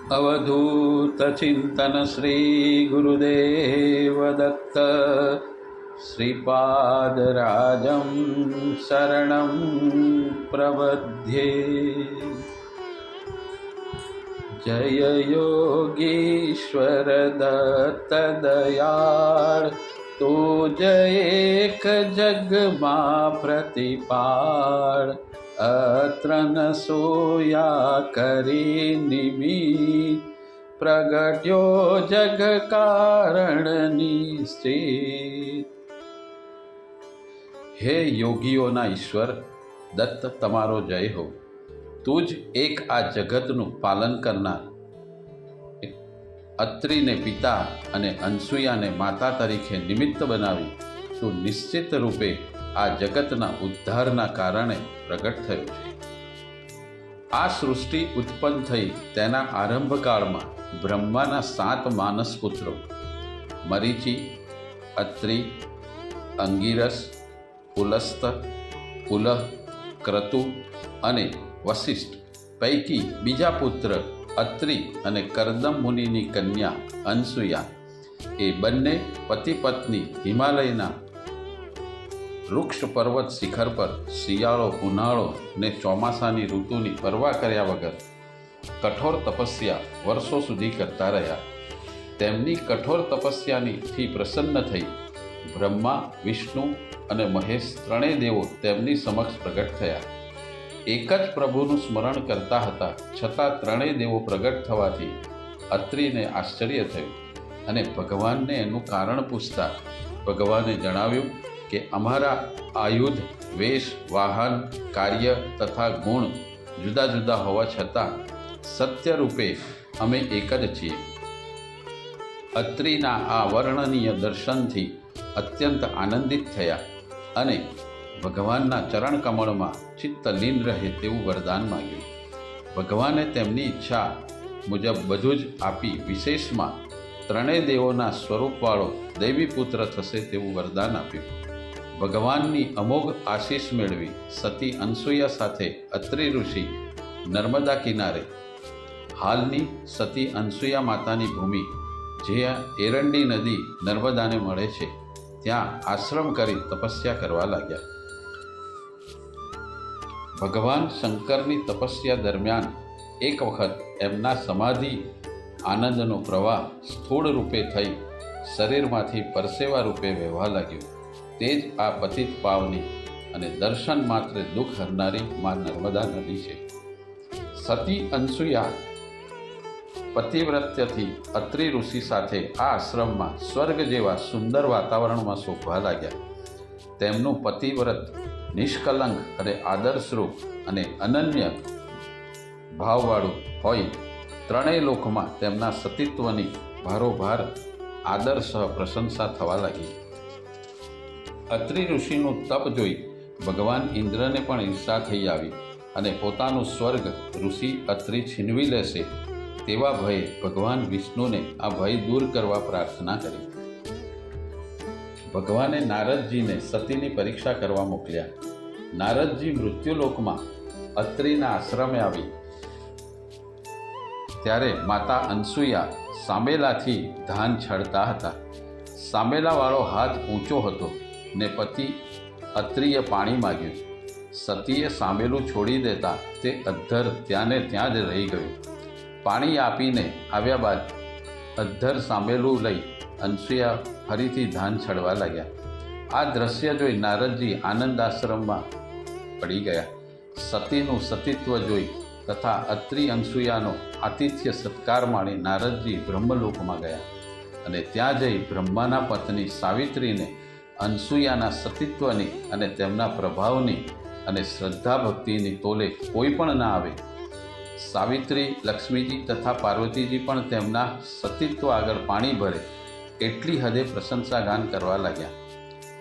अवधूत चिंतन श्री गुरुदेव दत्त श्रीपादराजं शरणं प्रपद्ये। जय योगीश्वर दत्त दयाळ, तू जय एक जग मा प्रतिपाळ। अत्र न सोया करी निमित्त, प्रगट्यो जग कारण निश्चित। हे योगीओना ईश्वर दत्त, तमारो जय हो। તું જ એક આ જગતનું પાલન કરનાર, અત્રિને પિતા અને અનસૂયાને માતા તરીકે નિમિત્ત બનાવી તું નિશ્ચિત રૂપે આ જગતના ઉદ્ધારના કારણે પ્રગટ થયો છે। આ સૃષ્ટિ ઉત્પન્ન થઈ તેના આરંભકાળમાં બ્રહ્માના 7 માનસ પુત્રો મરીચી, અત્રિ, અંગિરસ, પુલસ્ત, પુલહ, ક્રતુ અને વશિષ્ઠ પૈકી બીજા પુત્ર અત્રિ અને કરદમ મુનિની કન્યા અનસૂયા એ બંને પતિ પત્ની હિમાલયના વૃક્ષ પર્વત શિખર પર શિયાળો, ઉનાળો ને ચોમાસાની ઋતુની પરવા કર્યા વગર કઠોર તપસ્યા વર્ષો સુધી કરતા રહ્યા। તેમની કઠોર તપસ્યાથી પ્રસન્ન થઈ બ્રહ્મા, વિષ્ણુ અને મહેશ ત્રણેય દેવો તેમની સમક્ષ પ્રગટ થયા। એક જ પ્રભુનું સ્મરણ કરતા હતા, છતાં ત્રણેય દેવો પ્રગટ થવાથી અત્રિને આશ્ચર્ય થયું અને ભગવાનને એનું કારણ પૂછતા ભગવાને જણાવ્યું કે અમારા આયુધ, વેશ, વાહન, કાર્ય તથા ગુણ જુદા જુદા હોવા છતાં સત્ય રૂપે અમે એક જ છીએ। અત્રિના આ વર્ણનીય દર્શનથી અત્યંત આનંદિત થયા અને ભગવાનના ચરણ કમળમાં ચિત્ત લીન રહે તેવું વરદાન માંગ્યું। ભગવાને તેમની ઈચ્છા મુજબ બધું જ આપી વિશેષમાં ત્રણેય દેવોના સ્વરૂપવાળો દૈવી પુત્ર થશે તેવું વરદાન આપ્યું। ભગવાનની અમોઘ આશીષ મેળવી સતી અનસૂયા સાથે અત્રિ ઋષિ નર્મદા કિનારે, હાલની સતી અનસૂયા માતાની ભૂમિ જ્યાં એરંડી નદી નર્મદાને મળે છે ત્યાં આશ્રમ કરી તપસ્યા કરવા લાગ્યા। ભગવાન શંકરની તપસ્યા દરમિયાન એક વખત એમના સમાધિ આનંદનો પ્રવાહ સ્થૂળ રૂપે થઈ શરીરમાંથી પરસેવા રૂપે વહેવા લાગ્યો। તે જ આ પતિત પાવની અને દર્શન માત્રે દુઃખ હરનારી મા નર્મદા નદી છે। સતી અનસૂયા પતિવ્રત્યથી અત્રિ ઋષિ સાથે આ આશ્રમમાં સ્વર્ગ જેવા સુંદર વાતાવરણમાં શોભવા લાગ્યા। તેમનું પતિવ્રત, નિષ્કલંક અને આદર્શરૂપ અને અનન્ય ભાવવાળું હોય ત્રણેય લોકમાં તેમના સતીત્વની ભારોભાર આદર્શ પ્રશંસા થવા લાગી। અત્રિ ઋષિનું તપ જોઈ ભગવાન ઇન્દ્રને પણ ઈર્ષા થઈ આવી અને પોતાનું સ્વર્ગ ઋષિ અત્રિ છીનવી લેશે તેવા ભયે ભગવાન વિષ્ણુને આ ભય દૂર કરવા પ્રાર્થના કરી। ભગવાને નારદજીને સતીની પરીક્ષા કરવા મોકલ્યા। નારદજી મૃત્યુલોકમાં અત્રિના આશ્રમે આવી ત્યારે માતા અનસૂયા સામેલાથી ધાન છાડતા હતા। સામેલાવાળો હાથ ઊંચો હતો ને પતિ અત્રિએ પાણી માગ્યું। સતીએ સામેલું છોડી દેતા તે અધ્ધર ત્યાં ને ત્યાં જ રહી ગયું। પાણી આપીને આવ્યા બાદ અધ્ધર સામેલું લઈ અનસૂયા ફરીથી ધાન છડવા લાગ્યા। આ દ્રશ્ય જોઈ નારદજી આનંદ આશ્રમમાં પડી ગયા। સતીનું સતીત્વ જોઈ તથા અત્રિ અનસૂયાનો આતિથ્ય સત્કાર માણી નારદજી બ્રહ્મલોકમાં ગયા અને ત્યાં જઈ બ્રહ્માના પત્ની સાવિત્રીને અનસૂયાના સતીત્વની અને તેમના પ્રભાવની અને શ્રદ્ધા ભક્તિની તોલે કોઈ પણ ના આવે। સાવિત્રી, લક્ષ્મીજી તથા પાર્વતીજી પણ તેમના સતીત્વ આગળ પાણી ભરે એટલી હદે પ્રશંસા ગાન કરવા લાગ્યા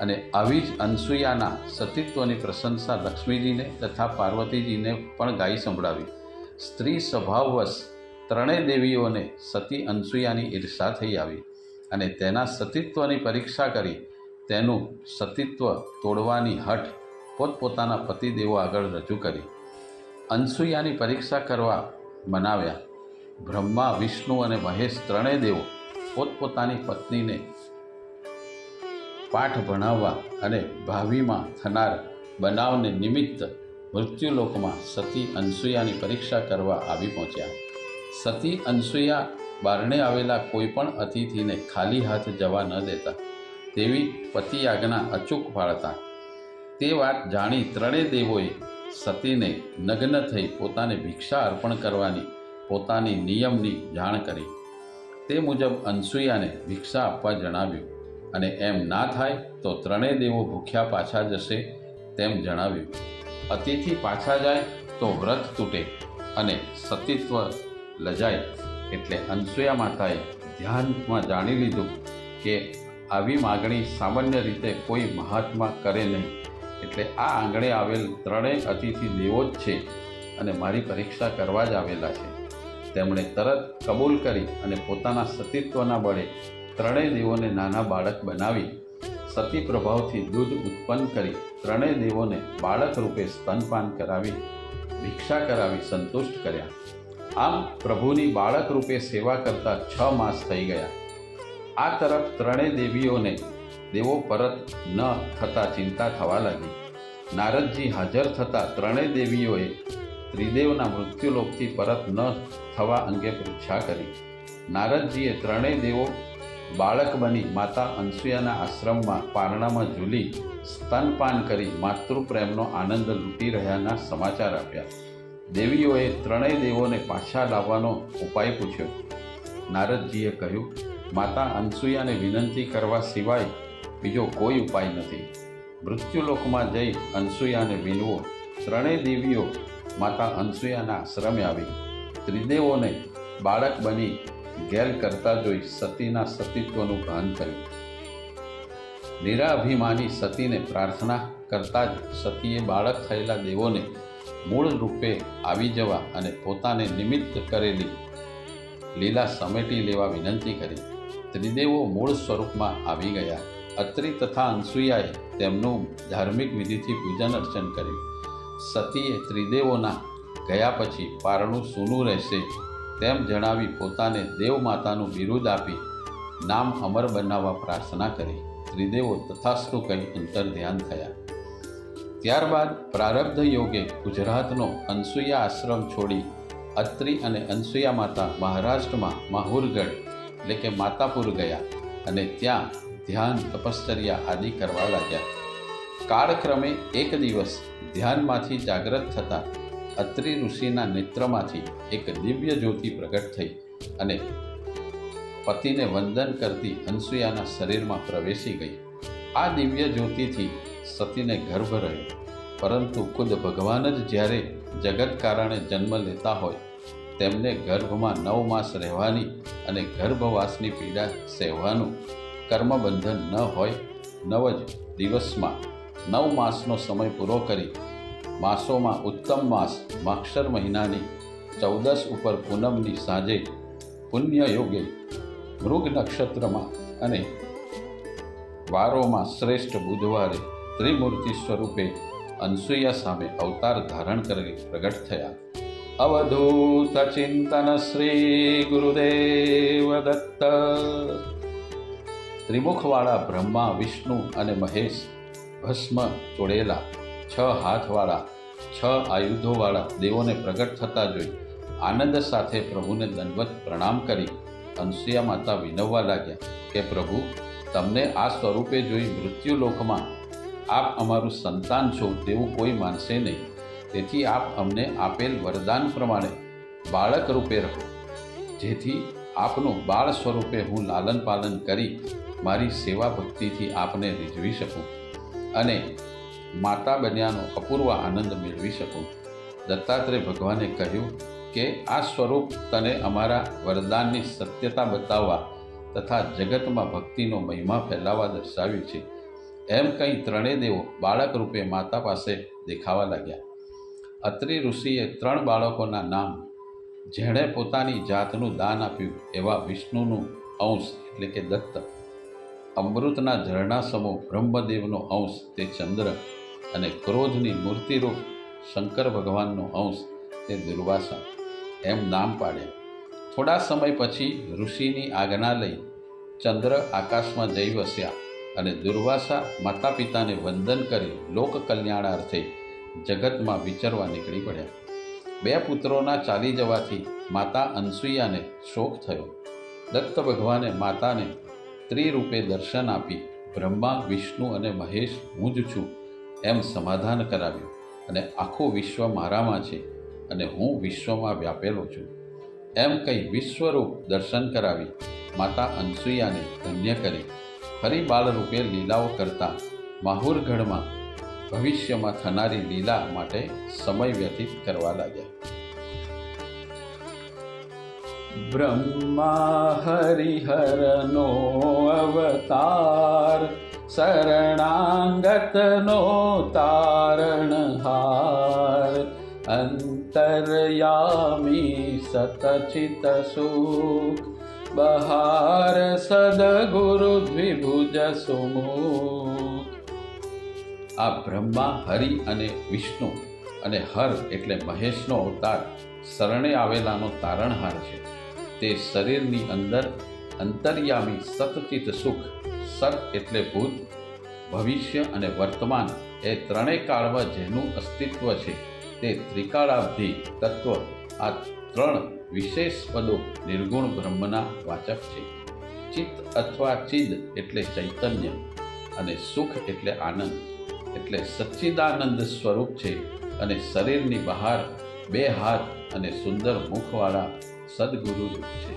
અને આવી જ અનસૂયાના સતીત્વની પ્રશંસા લક્ષ્મીજીને તથા પાર્વતીજીને પણ ગાઈ સંભળાવી। સ્ત્રી સ્વભાવવશ ત્રણેય દેવીઓને સતી અનસૂયાની ઈર્ષા થઈ આવી અને તેના સતીત્વની પરીક્ષા કરી તેનું સતીત્વ તોડવાની હઠ પોતપોતાના પતિદેવો આગળ રજૂ કરી અનસૂયાની પરીક્ષા કરવા મનાવ્યા। બ્રહ્મા, વિષ્ણુ અને મહેશ ત્રણેય દેવો પોતપોતાની પત્નીને પાઠ ભણાવવા અને ભાવિમાં થનાર બનાવને નિમિત્ત મૃત્યુલોકમાં સતી અનસૂયાની પરીક્ષા કરવા આવી પહોંચ્યા. સતી અનસૂયા બારણે આવેલા કોઈ પણ અતિથિને ખાલી હાથ જવા ન દેતા, તેવી પતિ આજ્ઞા અચૂક પાળતા. તે વાત જાણી ત્રણેય દેવોએ સતીને નગ્ન થઈ પોતાને ભિક્ષા અર્પણ કરવાની પોતાની નિયમની જાણ કરી. તે મુજબ અનસૂયાને ભિક્ષા આપવા જણાવ્યું અને એમ ના થાય તો ત્રણેય દેવો ભૂખ્યા પાછા જશે તેમ જણાવ્યું. અતિથિ પાછા જાય તો વ્રત તૂટે અને સતીત્વ લજાય. એટલે અનસૂયા માતાએ ધ્યાનમાં જાણી લીધું કે આવી માગણી સામાન્ય રીતે કોઈ મહાત્મા કરે નહીં. એટલે આ આંગણે આવેલ ત્રણેય અતિથિ દેવો જ છે અને મારી પરીક્ષા કરવા જ આવેલા છે. તેમણે તરત કબૂલ કરી અને પોતાના સતીત્વના બળે ત્રણેય દેવોને નાના બાળક બનાવી સતી પ્રભાવથી દૂધ ઉત્પન્ન કરી ત્રણેય દેવોને બાળક રૂપે સ્તનપાન કરાવી ભિક્ષા કરાવી સંતુષ્ટ કર્યા. આમ પ્રભુની બાળક રૂપે સેવા કરતા 6 માસ થઈ ગયા. આ તરફ ત્રણેય દેવીઓને દેવો પરત ન થતાં ચિંતા થવા લાગી. નારદજી હાજર થતાં ત્રણેય દેવીઓએ ત્રિદેવના મૃત્યુલોકથી પરત ન થવા અંગે પૃચ્છા કરી. નારદજીએ ત્રણેય દેવો બાળક બની માતા અનસૂયાના આશ્રમમાં પારણામાં ઝૂલી સ્તનપાન કરી માતૃપ્રેમનો આનંદ લૂંટી રહ્યાના સમાચાર આપ્યા. દેવીઓએ ત્રણેય દેવોને પાછા લાવવાનો ઉપાય પૂછ્યો. નારદજીએ કહ્યું, માતા અનસૂયાને વિનંતી કરવા સિવાય બીજો કોઈ ઉપાય નથી. મૃત્યુલોકમાં જઈ અનસૂયાને વિનવો. ત્રણેય દેવીઓ માતા અનસૂયાના આશ્રમે આવી ત્રિદેવોને બાળક બની ગેલ કરતા જોઈ સતીના સતીત્વનું ભાન કર્યું. નિરાભિમાની સતીને પ્રાર્થના કરતા જ સતીએ બાળક થયેલા દેવોને મૂળ રૂપે આવી જવા અને પોતાને નિમિત્ત કરેલી લીલા સમેટી લેવા વિનંતી કરી. ત્રિદેવો મૂળ સ્વરૂપમાં આવી ગયા. અત્રિ તથા અનસૂયાએ તેમનું ધાર્મિક વિધિથી પૂજન અર્ચન કર્યું. સતીએ ત્રિદેવોના ગયા પછી પારણું સૂનું રહેશે તેમ જણાવી પોતાને દેવમાતાનું બિરુદ આપી નામ અમર બનાવવા પ્રાર્થના કરી. ત્રિદેવો તથાસ્તુ કહી અંતર્ધ્યાન થયા. ત્યારબાદ પ્રારબ્ધ યોગે ગુજરાતનો અનસૂયા આશ્રમ છોડી અત્રિ અને અનસૂયા માતા મહારાષ્ટ્રમાં માહુરગઢ એટલે કે માતાપુર ગયા અને ત્યાં ધ્યાન તપશ્ચર્યા આદિ કરવા લાગ્યા. કાળક્રમે એક દિવસ ધ્યાનમાંથી જાગ્રત થતાં અત્રિ ઋષિના નેત્રમાંથી એક દિવ્ય જ્યોતિ પ્રગટ થઈ અને પતિને વંદન કરતી અનસૂયાના શરીરમાં પ્રવેશી ગઈ. આ દિવ્ય જ્યોતિથી સતીને ગર્ભ રહ્યો. પરંતુ ખુદ ભગવાન જ જ્યારે જગત કારણે જન્મ લેતા હોય તેમને ગર્ભમાં 9 માસ રહેવાની અને ગર્ભવાસની પીડા સહેવાનું કર્મબંધન ન હોય. 9 જ દિવસમાં 9 માસનો સમય પૂરો કરી માસોમાં ઉત્તમ માસ માક્ષર મહિનાની 14 ઉપર પૂનમની સાંજે પુણ્ય યોગે મૃગ નક્ષત્રમાં અને વારોમાં શ્રેષ્ઠ બુધવારે ત્રિમૂર્તિ સ્વરૂપે અનસૂયા સામે અવતાર ધારણ કરી પ્રગટ થયા. અવધૂત ચિંતન શ્રી ગુરુદેવ દત્ત. ત્રિમુખવાળા બ્રહ્મા, વિષ્ણુ અને મહેશ ભસ્મ ચોડેલા 6 હાથવાળા 6 આયુધોવાળા દેવોને પ્રગટ થતા જોઈ આનંદ સાથે પ્રભુને દંડવત પ્રણામ કરી અનસૂયા માતા વિનવવા લાગ્યા કે પ્રભુ, તમને આ સ્વરૂપે જોઈ મૃત્યુલોકમાં આપ અમારું સંતાન છો તેવું કોઈ માનશે નહીં. તેથી આપ અમને આપેલ વરદાન પ્રમાણે બાળક રૂપે રહો, જેથી આપનું બાળ સ્વરૂપે હું લાલન પાલન કરી મારી સેવા ભક્તિથી આપને રીઝવી શકું અને માતા બન્યાનો અપૂર્વ આનંદ મેળવી શકું. દત્તાત્રેય ભગવાને કહ્યું કે આ સ્વરૂપ તને અમારા વરદાનની સત્યતા બતાવવા તથા જગતમાં ભક્તિનો મહિમા ફેલાવવા દર્શાવ્યું છે. એમ કંઈ ત્રણેય દેવો બાળક રૂપે માતા પાસે દેખાવા લાગ્યા. અત્રિ ઋષિએ 3 બાળકોના નામ જેણે પોતાની જાતનું દાન આપ્યું એવા વિષ્ણુનું અંશ એટલે કે દત્ત, અમૃતના ઝરણા સમો બ્રહ્મદેવનો અંશ તે ચંદ્ર અને ક્રોધની મૂર્તિરૂપ શંકર ભગવાનનો અંશ તે દુર્વાસા એમ નામ પાડ્યા. થોડા સમય પછી ઋષિની આજ્ઞા લઈ ચંદ્ર આકાશમાં જઈ વસ્યા અને દુર્વાસા માતા પિતાને વંદન કરી લોક કલ્યાણાર્થે જગતમાં વિચરવા નીકળી પડ્યા. 2 પુત્રોના ચાલી જવાથી માતા અનસૂયાને શોક થયો. દત્ત ભગવાને માતાને ત્રિરૂપે દર્શન આપી બ્રહ્મા, વિષ્ણુ અને મહેશ હું જ છું એમ સમાધાન કરાવ્યું અને આખું વિશ્વ મારામાં છે અને હું વિશ્વમાં વ્યાપેલો છું એમ કહી વિશ્વરૂપ દર્શન કરાવી માતા અનસૂયાને ધન્ય કરી ફરી બાળરૂપે લીલાઓ કરતા માહુરગઢમાં ભવિષ્યમાં થનારી લીલા માટે સમય વ્યતીત કરવા લાગ્યા. બ્રહ્મા હરિહરનો અવતાર, શરણાંગતનો તારણહાર, અંતર્યામી સતચિત સુખ, બહાર સદગુરુ દ્વિભુજ સુમુખ. આ બ્રહ્મા, હરિ અને વિષ્ણુ અને હર એટલે મહેશનો અવતાર શરણે આવેલાનો તારણહાર છે. તે શરીરની અંદર અંતર્યામી સતચિત સુખ, સત એટલે ભૂત, ભવિષ્ય અને વર્તમાન એ ત્રણેય કાળમાં જેનું અસ્તિત્વ છે તે ત્રિકાળાબ્ધિ તત્વ આ 3 વિશેષ પદો નિર્ગુણ બ્રહ્મના વાચક છે. ચિત્ત અથવા ચિદ એટલે ચૈતન્ય અને સુખ એટલે આનંદ એટલે સચ્ચિદાનંદ સ્વરૂપ છે અને શરીરની બહાર 2 હાથ અને સુંદર મુખવાળા સદગુરુ રૂપ છે.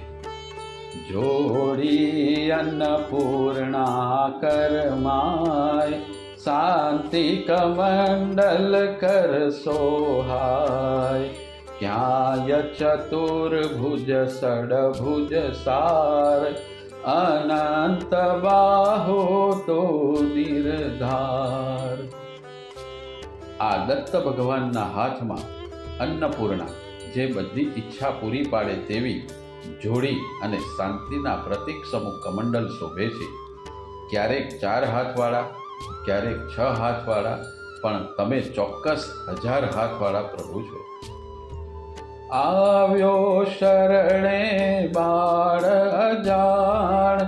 જોડી અન્નપૂર્ણા કરમાય, શાંતિ કમંડલ કર સોહાય, ક્યાય ચતુર્ભુજ ષડભુજ સાર, અનંત બાહો તો નિર્ધાર. આ દત્ત ભગવાનના હાથમાં અન્નપૂર્ણા જે બધી ઈચ્છા પૂરી પાડે તેવી જોડી અને શાંતિના પ્રતીક સમૂહ કમંડલ શોભે છે. ક્યારેક 4 હાથવાળા, ક્યારેક 6 હાથવાળા, પણ તમે ચોક્કસ 1000 હાથવાળા પ્રભુ છો. આવ્યો શરણે બાળ અજાણ,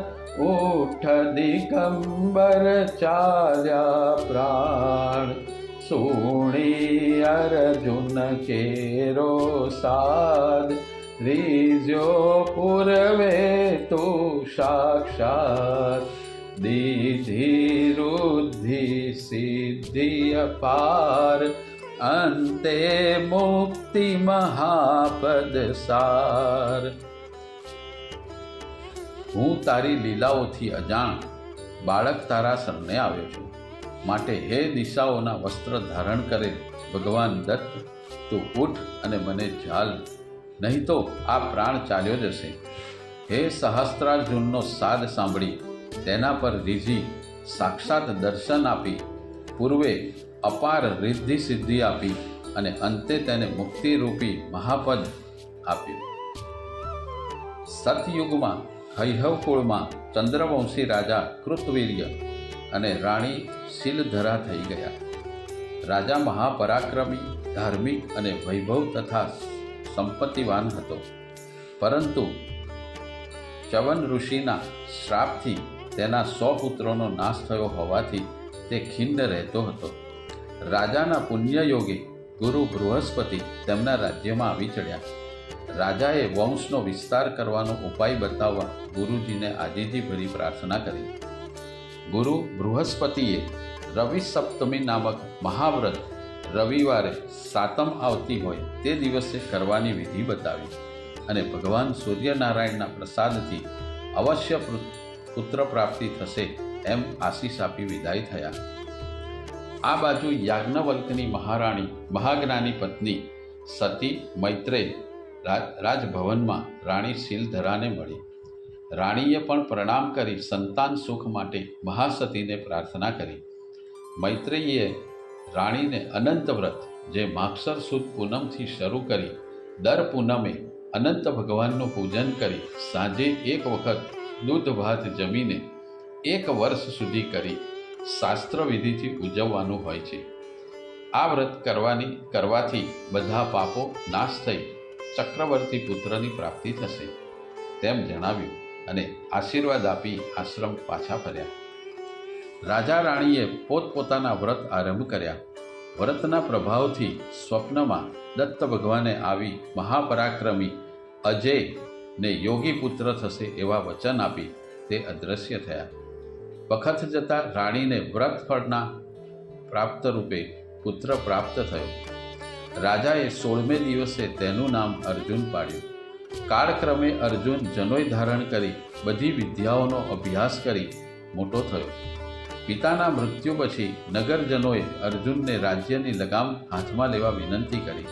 ઉઠ દિગંબર ચાલ્યા પ્રાણ, સુણી અર્જુન કેરો સાદ, રીઝ્યો પૂર્વે તો સાક્ષાત, દીધી રુદ્ધિ સિદ્ધિ અપાર, અંતે મુક્તિ મહાપદ સાર. હું તારી લીલાઓથી અજાણ બાળક તારા શરણે આવ્યો છું. માટે હે દિશાઓના વસ્ત્ર ધારણ કરે ભગવાન દત્ત, તું ઉઠ અને મને ઝાલ, નહીં તો આ પ્રાણ ચાલ્યો જશે. હે સહસ્ત્રાર્જુનનો સાદ સાંભળી તેના પર રીઝી સાક્ષાત દર્શન આપી, પૂર્વે અપાર રિદ્ધિ સિદ્ધિ આપી અને અંતે તેને મુક્તિરૂપી મહાપદ આપ્યું. સતયુગમાં હૈહવ કુળમાં ચંદ્રવંશી રાજા કૃતવીર્ય અને રાણી શીલધરા થઈ ગયા. રાજા મહાપરાક્રમી, ધાર્મિક અને વૈભવ તથા સંપત્તિવાન હતો, પરંતુ ચવન ઋષિના શ્રાપથી તેના 100 પુત્રોનો નાશ થયો હોવાથી તે ખિન્ન રહેતો હતો. રાજાના પુણ્યયોગે ગુરુ બૃહસ્પતિ તેમના રાજ્યમાં આવી ચડ્યા. રાજાએ વંશનો વિસ્તાર કરવાનો ઉપાય બતાવવા ગુરુજીને આજીજીભરી પ્રાર્થના કરી. ગુરુ બૃહસ્પતિએ રવિ સપ્તમી નામક મહાવ્રત રવિવારે 7મ આવતી હોય તે દિવસે કરવાની વિધિ બતાવી અને ભગવાન સૂર્યનારાયણના પ્રસાદથી અવશ્ય પુત્ર પ્રાપ્તિ થશે એમ આશીષ આપી વિદાય થયા. આ બાજુ યાજ્ઞવલ્કની મહારાણી મહાજ્ઞાની પત્ની સતી મૈત્રેય રાજભવનમાં રાણી શીલધરાને મળી. રાણીએ પણ પ્રણામ કરી સંતાન સુખ માટે મહાસતીને પ્રાર્થના કરી. મૈત્રેયીએ રાણીને અનંત વ્રત જે માગસર સુદ પૂનમથી શરૂ કરી દર પૂનમે અનંત ભગવાનનું પૂજન કરી સાંજે 1 વખત દૂધ ભાત જમીને 1 વર્ષ સુધી કરી શાસ્ત્ર વિધિથી ઉજવવાનું હોય છે. આ વ્રત કરવાથી બધા પાપો નાશ થઈ ચક્રવર્તી પુત્રની પ્રાપ્તિ થશે તેમ જણાવ્યું અને આશીર્વાદ આપી આશ્રમ પાછા ફર્યા. રાજા રાણીએ પોતપોતાના વ્રત આરંભ કર્યા. વ્રતના પ્રભાવથી સ્વપ્નમાં દત્ત ભગવાને આવી મહાપરાક્રમી અજય ને યોગી પુત્ર થશે એવા વચન આપી તે અદૃશ્ય થયા. વખત જતાં રાણીને વ્રત ફળના પ્રાપ્ત રૂપે પુત્ર પ્રાપ્ત થયો. રાજાએ 16મે દિવસે તેનું નામ અર્જુન પાડ્યું. કાળક્રમે અર્જુન જનોય ધારણ કરી બધી વિદ્યાઓનો અભ્યાસ કરી મોટો થયો. પિતાના મૃત્યુ પછી નગરજનોએ અર્જુનને રાજ્યની લગામ હાથમાં લેવા વિનંતી કરી.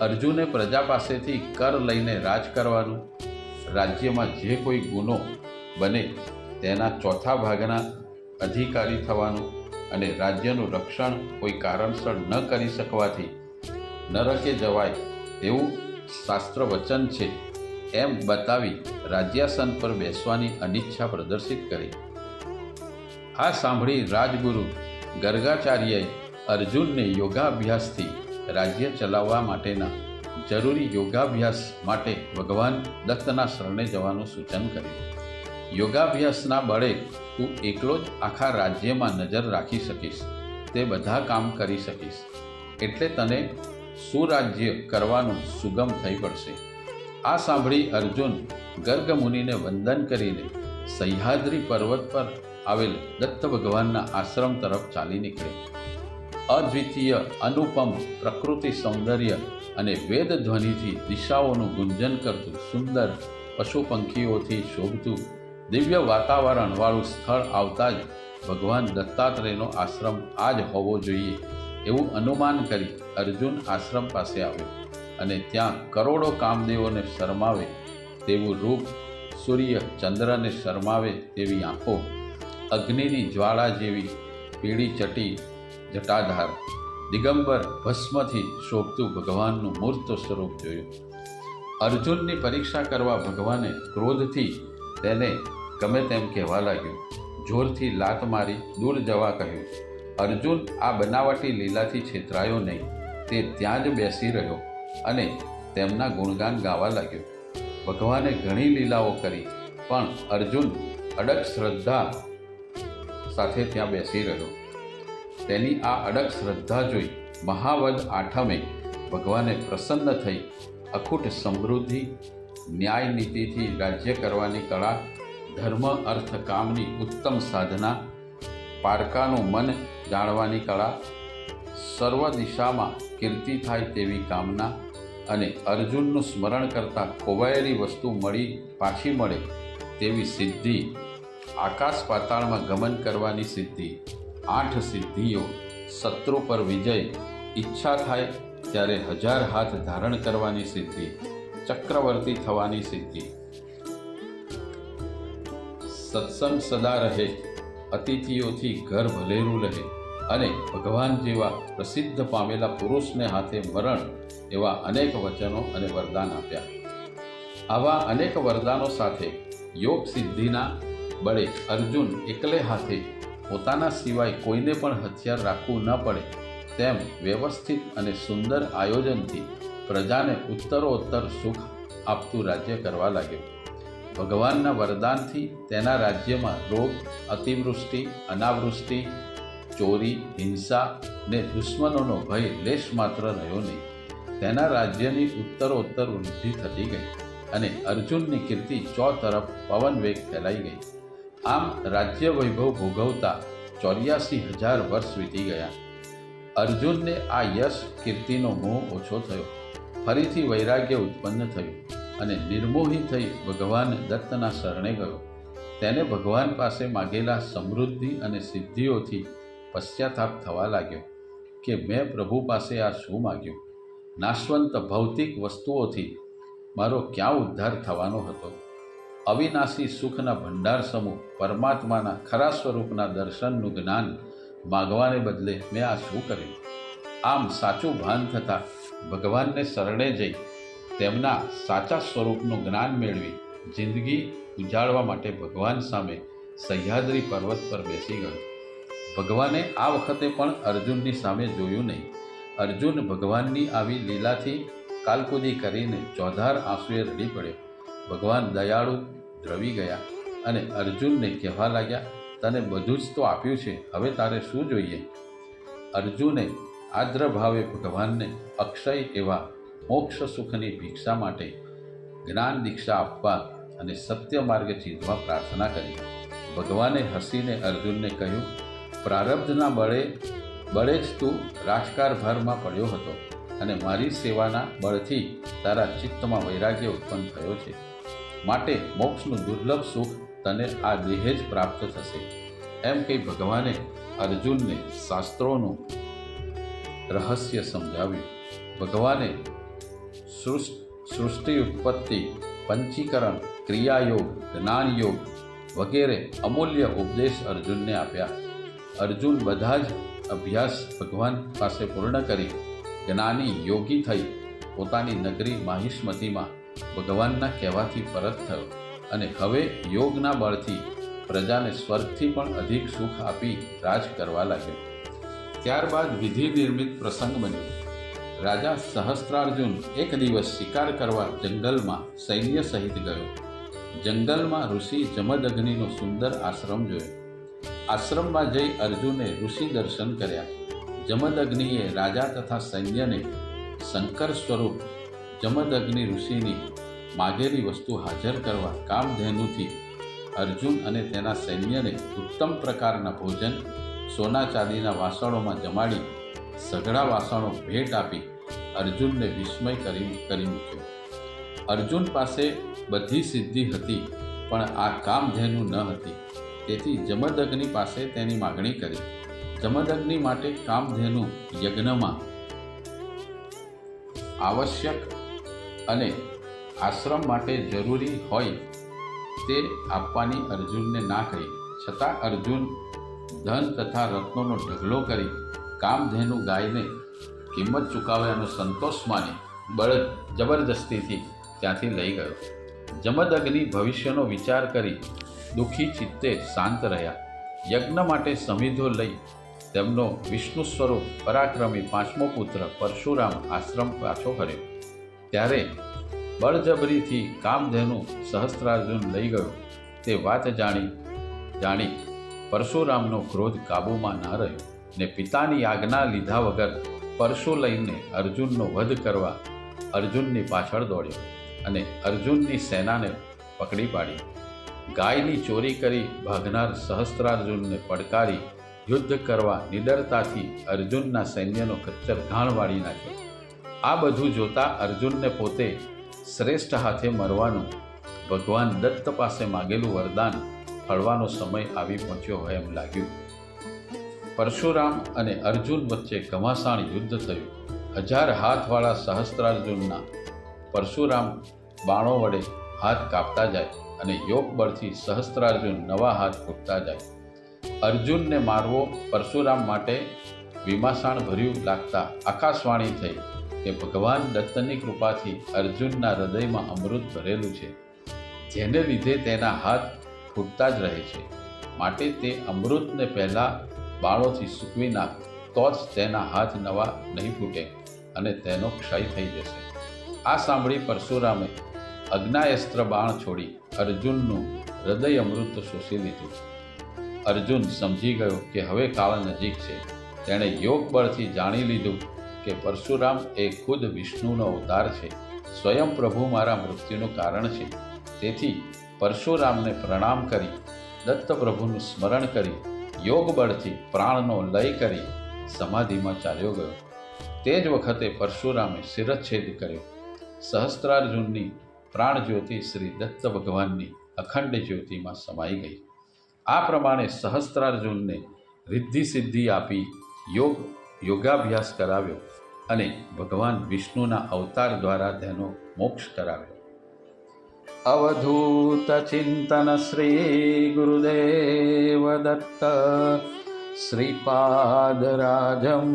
અર્જુને પ્રજા પાસેથી કર લઈને રાજ કરવાનું, રાજ્યમાં જે કોઈ ગુનો બને તેના ચોથા ભાગના અધિકારી થવાનું અને રાજ્યનું રક્ષણ કોઈ કારણસર ન કરી શકવાથી નરકે જવાય તેવું શાસ્ત્ર વચન છે એમ બતાવી રાજ્યાસન પર બેસવાની અનિચ્છા પ્રદર્શિત કરી. આ સાંભળી રાજગુરુ ગર્ગાચાર્યએ અર્જુનને યોગાભ્યાસથી રાજ્ય ચલાવવા માટેના જરૂરી યોગાભ્યાસ માટે ભગવાન દત્તના શરણે જવાનું સૂચન કર્યું. યોગાભ્યાસના બળે તું એકલો જ આખા રાજ્યમાં નજર રાખી શકીશ, તે બધા કામ કરી શકીશ, એટલે તને સુરાજ્ય કરવાનું સુગમ થઈ પડશે. આ સાંભળી અર્જુન ગર્ગ મુનિને વંદન કરીને સહ્યાદ્રી પર્વત પર આવેલ દત્ત ભગવાનના આશ્રમ તરફ ચાલી નીકળે. અદ્વિતીય અનુપમ પ્રકૃતિ સૌંદર્ય અને વેદ ધ્વનિથી દિશાઓનું ગુંજન કરતું સુંદર પશુ પંખીઓથી શોભતું દિવ્ય વાતાવરણવાળું સ્થળ આવતા જ ભગવાન દત્તાત્રેયનો આશ્રમ આ જ હોવો જોઈએ એવું અનુમાન કરી અર્જુન આશ્રમ પાસે આવ્યો અને ત્યાં કરોડો કામદેવોને શરમાવે તેવું રૂપ, સૂર્ય ચંદ્રને શરમાવે તેવી આંખો, અગ્નિની જ્વાળા જેવી પીળી ચટી જટાધાર, દિગંબર ભસ્મથી શોભતું ભગવાનનું મૂર્ત સ્વરૂપ જોયું. અર્જુનની પરીક્ષા કરવા ભગવાને ક્રોધથી તેને ગમે તેમ કહેવા લાગ્યું. જોરથી લાત મારી દૂર જવા કહ્યું. અર્જુન આ બનાવટી લીલાથી છેતરાયો નહીં. તે ત્યાં જ બેસી રહ્યો અને તેમના ગુણગાન ગાવા લાગ્યો. ભગવાને ઘણી લીલાઓ કરી, પણ અર્જુન અડગ શ્રદ્ધા સાથે ત્યાં બેસી રહ્યો. તેની આ અડગ શ્રદ્ધા જોઈ મહાવદ આઠમે ભગવાને પ્રસન્ન થઈ અખૂટ સમૃદ્ધિ, ન્યાય નીતિથી રાજ્ય કરવાની કળા, ધર્મ અર્થ કામની ઉત્તમ સાધના, પારકાનું મન જાણવાની કળા, સર્વ દિશામાં કીર્તિ થાય તેવી કામના અને અર્જુનનું સ્મરણ કરતાં ખોવાયેલી વસ્તુ મળી પાછી મળે તેવી સિદ્ધિ, આકાશ પાતાળમાં ગમન કરવાની સિદ્ધિ, 8 સિદ્ધિઓ, શત્રુ પર વિજય, ઈચ્છા થાય ત્યારે 1000 હાથ ધારણ કરવાની સિદ્ધિ, ચક્રવર્તી થવાની સિદ્ધિ, સત્સંગ સદા રહે, અતિથિઓથી ઘર ભલેરું રહે અને ભગવાન જેવા પ્રસિદ્ધ પામેલા પુરુષને હાથે મરણ એવા અનેક વચનો અને વરદાન આપ્યા. આવા અનેક વરદાનો સાથે યોગ સિદ્ધિના બળે અર્જુન એકલે હાથે પોતાના સિવાય કોઈને પણ હથિયાર રાખવું ન પડે તેમ વ્યવસ્થિત અને સુંદર આયોજનથી પ્રજાને ઉત્તરોત્તર સુખ આપતું રાજ્ય કરવા લાગ્યો. ભગવાનના વરદાનથી તેના રાજ્યમાં રોગ, અતિવૃષ્ટિ, અનાવૃષ્ટિ, ચોરી, હિંસા ને દુશ્મનોનો ભય લેશ માત્ર રહ્યો નહીં. તેના રાજ્યની ઉત્તરોત્તર વૃદ્ધિ થતી ગઈ અને અર્જુનની કીર્તિ ચોતરફ પવન વેગ ફેલાઈ ગઈ. આમ રાજ્ય વૈભવ ભોગવતા 84,000 વર્ષ વીતી ગયા. અર્જુનને આ યશ કીર્તિનો મોહ ઓછો થયો. ફરીથી વૈરાગ્ય ઉત્પન્ન થયું અને નિર્મોહી થઈ ભગવાન દત્તના શરણે ગયો. તેને ભગવાન પાસે માગેલા સમૃદ્ધિ અને સિદ્ધિઓથી પશ્ચાતાપ થવા લાગ્યો કે મેં પ્રભુ પાસે આ શું માગ્યું? નાશવંત ભૌતિક વસ્તુઓથી મારો ક્યાં ઉદ્ધાર થવાનો હતો? અવિનાશી સુખના ભંડાર સમૂહ પરમાત્માના ખરા સ્વરૂપના દર્શનનું જ્ઞાન માગવાને બદલે મેં આ શું કર્યું? આમ સાચું ભાન થતાં ભગવાનને શરણે જઈ તેમના સાચા સ્વરૂપનું જ્ઞાન મેળવી જિંદગી ઉજાડવા માટે ભગવાન સામે સહ્યાદ્રી પર્વત પર બેસી ગયો. ભગવાને આ વખતે પણ અર્જુનની સામે જોયું નહીં. અર્જુન ભગવાનની આવી લીલાથી કાલકુદી કરીને ચોધાર આંસુએ રડી પડ્યો. ભગવાન દયાળુ દ્રવી ગયા અને અર્જુનને કહેવા લાગ્યા, તને બધું જ તો આપ્યું છે, હવે તારે શું જોઈએ? અર્જુને આદ્ર ભાવે ભગવાનને અક્ષય એવા મોક્ષ સુખની ભિક્ષા માટે જ્ઞાન દીક્ષા આપવા અને સત્ય માર્ગ ચીંધવા પ્રાર્થના કરી. ભગવાને હસીને અર્જુનને કહ્યું, પ્રારબ્ધના બળે જ તું રાજકારભારમાં પડ્યો હતો અને મારી સેવાના બળથી તારા ચિત્તમાં વૈરાગ્ય ઉત્પન્ન થયો છે. માટે મોક્ષનું દુર્લભ સુખ તને આ દેહે જ પ્રાપ્ત થશે. એમ કહી ભગવાને અર્જુનને શાસ્ત્રોનું રહસ્ય સમજાવ્યું. ભગવાને સૃષ્ટિ ઉત્પત્તિ, પંચીકરણ, ક્રિયાયોગ, જ્ઞાનયોગ વગેરે અમૂલ્ય ઉપદેશ અર્જુનને આપ્યા. અર્જુન બધા જ અભ્યાસ ભગવાન પાસે પૂર્ણ કરી જ્ઞાની યોગી થઈ પોતાની નગરી માહિષ્મતીમાં ભગવાનના કહેવાથી પરત થયો અને હવે યોગના બળથી પ્રજાને સ્વર્ગથી પણ અધિક સુખ આપી રાજ કરવા લાગ્યો. ત્યારબાદ વિધિ નિર્મિત પ્રસંગ બન્યો. રાજા સહસ્ત્રાર્જુન એક દિવસ શિકાર કરવા જંગલમાં સૈન્ય સહિત ગયો. જંગલમાં ઋષિ જમદગ્નિનો સુંદર આશ્રમ જોયો. આશ્રમમાં જઈ અર્જુને ઋષિ દર્શન કર્યા. જમદગ્નિએ રાજા તથા સૈન્યને શંકર સ્વરૂપ જમદગ્નિ ઋષિની માગેલી વસ્તુ હાજર કરવા કામધેનુથી અર્જુન અને તેના સૈન્યને ઉત્તમ પ્રકારના ભોજન સોના ચાંદીના વાસણોમાં જમાડી સઘળા વાસણો ભેટ આપી અર્જુનને વિસ્મય કરી મૂક્યો. અર્જુન પાસે બધી સિદ્ધિ હતી, પણ આ કામધેનુ ન હતી. તેથી જમદગ્નિ પાસે તેની માગણી કરી. જમદગ્નિ માટે કામધેનુ યજ્ઞમાં આવશ્યક અને આશ્રમ માટે જરૂરી હોય તે આપવાની અર્જુનને ના કહી. છતાં અર્જુન ધન તથા રત્નોનો ઢગલો કરી કામધેનુ ગાયને કિંમત ચૂકવ્યાનો સંતોષ માની જબરદસ્તીથી ત્યાંથી લઈ ગયો. જમદગ્નિ ભવિષ્યનો વિચાર કરી દુઃખી ચિત્તે શાંત રહ્યા. યજ્ઞ માટે સમિધો લઈ તેમનો વિષ્ણુ સ્વરૂપ પરાક્રમી પાંચમો પુત્ર પરશુરામ આશ્રમ પાછો કર્યો. ત્યારે બળજબરીથી કામધેનુ સહસ્ત્રાર્જુન લઈ ગયો. તે વાત જાણી પરશુરામનો ક્રોધ કાબૂમાં ન રહ્યો ને પિતાની આજ્ઞા લીધા વગર પરશુ લઈને અર્જુનનો વધ કરવા અર્જુનની પાછળ દોડ્યો અને અર્જુનની સેનાને પકડી પાડી. ગાયની ચોરી કરી ભાગનાર સહસ્ત્રાર્જુનને પડકારી યુદ્ધ કરવા નિડરતાથી અર્જુનના સૈન્યનો કચ્ચર ઘાણ વાળી નાખ્યો. આ બધું જોતા અર્જુનને પોતે શ્રેષ્ઠ હાથે મરવાનું ભગવાન દત્ત પાસે માગેલું વરદાન ફળવાનો સમય આવી પહોંચ્યો હોય એમ લાગ્યું. પરશુરામ અને અર્જુન વચ્ચે ઘમાસાણ યુદ્ધ થયું. 1000 હાથવાળા સહસ્ત્રાર્જુનના પરશુરામ બાણો વડે હાથ કાપતા જાય અને યોગ બળથી સહસ્ત્રાર્જુન નવા હાથ ફૂટતા જાય. અર્જુનને મારવો પરશુરામ માટે વિમાસાણ ભર્યું લાગતા આકાશવાણી થઈ કે ભગવાન દત્તની કૃપાથી અર્જુનના હૃદયમાં અમૃત ભરેલું છે, જેને લીધે તેના હાથ ફૂટતા જ રહે છે. માટે તે અમૃતને પહેલાં બાણોથી સૂકવી નાખ, તો જ તેના હાથ નવા નહીં ફૂટે અને તેનો ક્ષય થઈ જશે. આ સાંભળી પરશુરામે અગ્નાયસ્ત્ર બાણ છોડી અર્જુનનું હૃદય અમૃત શોષી લીધું. અર્જુન સમજી ગયો કે હવે કાળ નજીક છે. તેણે યોગ બળથી જાણી લીધું કે પરશુરામ એ ખુદ વિષ્ણુનો અવતાર છે, સ્વયં પ્રભુ મારા મૃત્યુનું કારણ છે. તેથી પરશુરામને પ્રણામ કરી દત્ત પ્રભુનું સ્મરણ કરી યોગ બળથી પ્રાણનો લય કરી સમાધિમાં ચાલ્યો ગયો. તે જ વખતે પરશુરામે શિરચ્છેદ કર્યો. સહસ્ત્રાર્જુનની પ્રાણ જ્યોતિ શ્રી દત્ત ભગવાનની અખંડ જ્યોતિમાં સમાઈ ગઈ. આ પ્રમાણે સહસ્ત્રાર્જુનને રિદ્ધિ સિદ્ધિ આપી યોગાભ્યાસ કરાવ્યો અને ભગવાન વિષ્ણુના અવતાર દ્વારા તેનો મોક્ષ કરાવ્યો. અવધૂત ચિંતન શ્રી ગુરુદેવ દત્ત શ્રીપાદરાજમ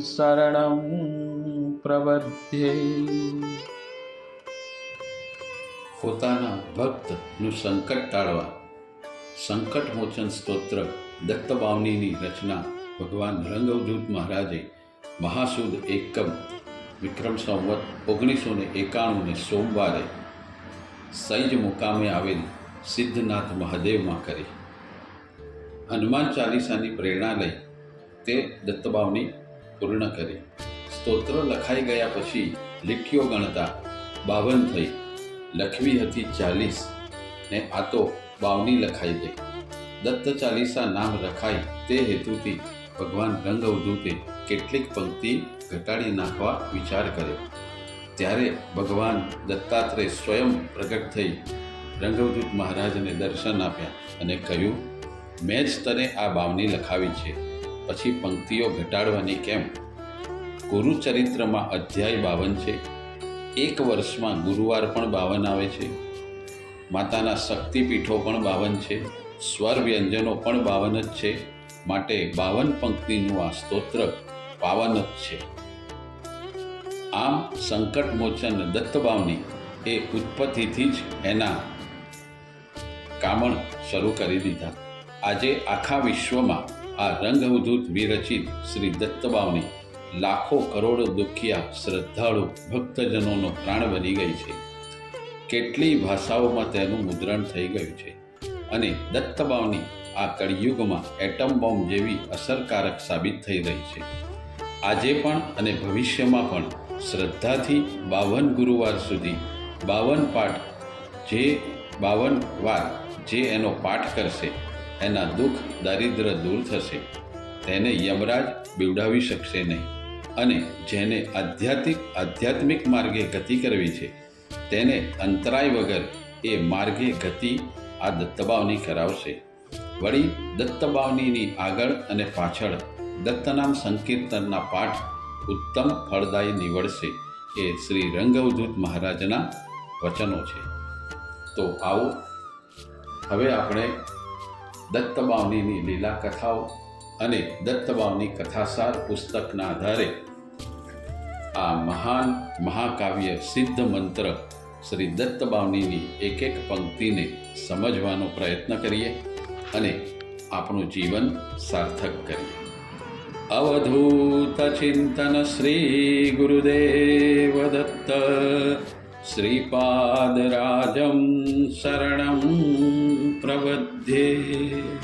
શરણં પ્રપદ્યે. પોતાના ભક્તનું સંકટ ટાળવા સંકટ મોચન સ્તોત્ર દત્તબાવનીની રચના ભગવાન રંગવદૂત મહારાજે મહાસુદ એકમ વિક્રમ સંવત 1991 સોમવારે સૈજ મુકામે આવેલ સિદ્ધનાથ મહાદેવમાં કરી. હનુમાન ચાલીસાની પ્રેરણા લઈ તે દત્તબાવની પૂર્ણ કરી. સ્તોત્ર લખાઈ ગયા પછી લીટીઓ ગણતા 52 થઈ. લખવી હતી 40 ને આ તો 52 લખાઈ ગઈ. દત્ત ચાલીસા નામ રખાય તે હેતુથી ભગવાન રંગ અવધૂતે કેટલીક પંક્તિ ઘટાડી નાખવા વિચાર કર્યો. ત્યારે ભગવાન દત્તાત્રેય સ્વયં પ્રગટ થઈ રંગવદૂત મહારાજને દર્શન આપ્યા અને કહ્યું, મેં જ તને આ 52 લખાવી છે, પછી પંક્તિઓ ઘટાડવાની કેમ? ગુરુચરિત્રમાં અધ્યાય 52 છે. એક વર્ષમાં ગુરુવાર પણ 52 આવે છે. માતાના શક્તિપીઠો પણ 52 છે. સ્વર વ્યંજનો પણ 52 જ છે. માટે 52 પંક્તિનું આ સ્તોત્ર પાવન જ છે. આમ સંકટ મોચન દત્તબાવની એ ઉત્પત્તિથી જ એના કામણ શરૂ કરી દીધા. આજે આખા વિશ્વમાં આ રંગઅવધૂત વિરચિત શ્રી દત્તબાવની લાખો કરોડો દુખિયા શ્રદ્ધાળુ ભક્તજનોનો પ્રાણ બની ગઈ છે. કેટલી ભાષાઓમાં તેનું મુદ્રણ થઈ ગયું છે અને દત્તબાવની આ કળિયુગમાં એટમ બોમ્બ જેવી અસરકારક સાબિત થઈ રહી છે. આજે પણ અને ભવિષ્યમાં પણ શ્રદ્ધાથી 52 ગુરુવાર સુધી 52 પાઠ જે 52 વાર જે એનો પાઠ કરશે એના દુઃખ દારિદ્ર દૂર થશે. તેને યમરાજ બીવડાવી શકશે નહીં. અને જેને આધ્યાત્મિક માર્ગે ગતિ કરવી છે તેને અંતરાય વગર એ માર્ગે ગતિ આ દત્તબાવની કરાવશે. વળી દત્તબાવનીની આગળ અને પાછળ દત્તનામ સંકીર્તનના પાઠ ઉત્તમ ફળદાયી નીવડશે. એ શ્રી રંગઅવધૂત મહારાજના વચનો છે. તો આવો હવે આપણે દત્તબાવનીની લીલા કથાઓ અને દત્તબાવની કથાસાર પુસ્તકના આધારે આ મહાન મહાકાવ્ય સિદ્ધ મંત્ર શ્રી દત્તબાવનીની એક એક પંક્તિને સમજવાનો પ્રયત્ન કરીએ અને આપણું જીવન સાર્થક કરીએ. અવધૂત ચિંતન શ્રી ગુરુદેવ દત્ત શ્રીપાદરાજમ શરણં પ્રપદ્યે.